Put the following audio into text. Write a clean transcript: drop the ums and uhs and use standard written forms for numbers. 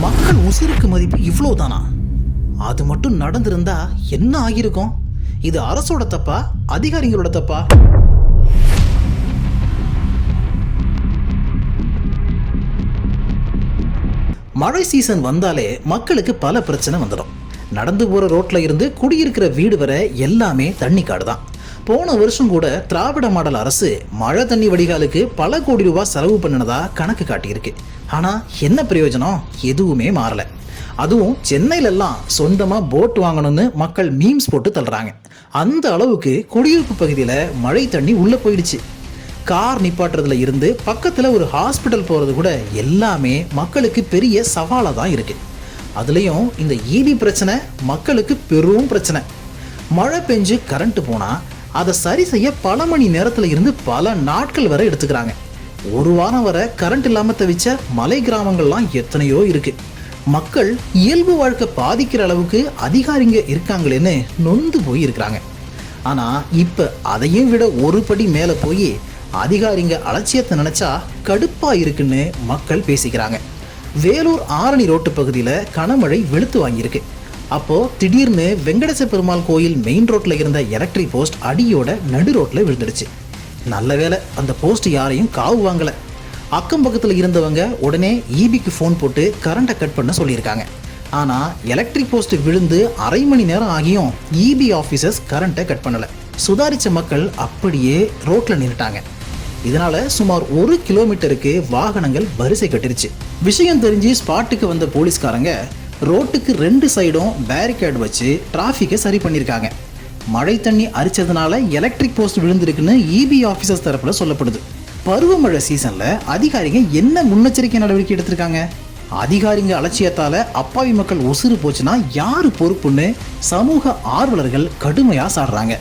மக்கள் உசிருக்கு மதிப்பு இவ்வளவுதானா? அது மட்டும் நடந்திருந்தா என்ன ஆகியிருக்கும்? இது அரசோட தப்பா, அதிகாரிகளோட தப்பா? மழை சீசன் வந்தாலே மக்களுக்கு பல பிரச்சனை வந்துடும். நடந்து போற ரோட்ல இருந்து குடியிருக்கிற வீடு வரை எல்லாமே தண்ணி காடுதான். போன வருஷம் கூட திராவிட மாடல் அரசு மழை தண்ணி வடிகாலுக்கு பல கோடி ரூபாய் செலவு பண்ணினதா கணக்கு காட்டியிருக்கு. ஆனா என்ன பிரயோஜனம்? எதுவுமே மாறல. அதுவும் சென்னையில எல்லாம் சொந்தமா போட் வாங்கணும்னு மக்கள் மீம்ஸ் போட்டு தள்ளுறாங்க. அந்த அளவுக்கு குடியிருப்பு பகுதியில மழை தண்ணி உள்ள போயிடுச்சு. கார் நிப்பாட்டுறதுல இருந்து பக்கத்துல ஒரு ஹாஸ்பிட்டல் போறது கூட எல்லாமே மக்களுக்கு பெரிய சவாலா தான் இருக்கு. அதுலயும் இந்த ஈபி பிரச்சனை மக்களுக்கு பெரும் பிரச்சனை. மழை பெஞ்சு கரண்ட் போனா அதை சரி செய்ய பல மணி நேரத்துல இருந்து பல நாட்கள் வரை எடுத்துக்கிறாங்க. ஒரு வாரம் வரை கரண்ட் இல்லாம தவிச்ச மலை கிராமங்கள்லாம் எத்தனையோ இருக்கு. மக்கள் இயல்பு வாழ்க்கை பாதிக்கிற அளவுக்கு அதிகாரிங்க இருக்காங்களேன்னு நொந்து போய் இருக்கிறாங்க. ஆனா இப்ப அதையும் விட ஒரு படி மேல போய் அதிகாரிங்க அலட்சியத்தை நினைச்சா கடுப்பா இருக்குன்னு மக்கள் பேசிக்கிறாங்க. வேலூர் ஆரணி ரோட்டு பகுதியில கனமழை வெளுத்து வாங்கியிருக்கு. அப்போ திடீர்னு வெங்கடேச பெருமாள் கோயில் மெயின் ரோட்ல இருந்த எலக்ட்ரிக் போஸ்ட் அடியோட நடு ரோட்ல விழுந்துடுச்சு. நல்ல வேளை அந்த போஸ்ட் யாரையும் காவு வாங்கல. அக்கம் பக்கத்துல இருந்தவங்க உடனே ஈபிக்கு ஃபோன் போட்டு கரண்ட்டை கட் பண்ண சொல்லியிருக்காங்க. ஆனா எலக்ட்ரிக் போஸ்ட் விழுந்து அரை மணி நேரம் ஆகியும் ஈபி ஆஃபீஸர்ஸ் கரண்ட்டை கட் பண்ணல. சுதாரிச்ச மக்கள் அப்படியே ரோட்ல நின்னுட்டாங்க. இதனால சுமார் 1 கிலோமீட்டருக்கு வாகனங்கள் வரிசை கட்டிருச்சு. விஷயம் தெரிஞ்சு ஸ்பாட்டுக்கு வந்த போலீஸ்காரங்க ரோட்டுக்கு 2 சைடும் பேரிகேட் வச்சு டிராஃபிக்கை சரி பண்ணியிருக்காங்க. மழை தண்ணி அரிச்சதுனால எலக்ட்ரிக் போஸ்ட் விழுந்திருக்குன்னு இபி ஆஃபீஸர்ஸ் தரப்புல சொல்லப்படுது. பருவமழை சீசன்ல அதிகாரிங்க என்ன முன்னெச்சரிக்கை நடவடிக்கை எடுத்திருக்காங்க? அதிகாரிங்க அலட்சியத்தால அப்பாவி மக்கள் உசுறு போச்சுன்னா யாரு பொறுப்புன்னு சமூக ஆர்வலர்கள் கடுமையா சாடுறாங்க.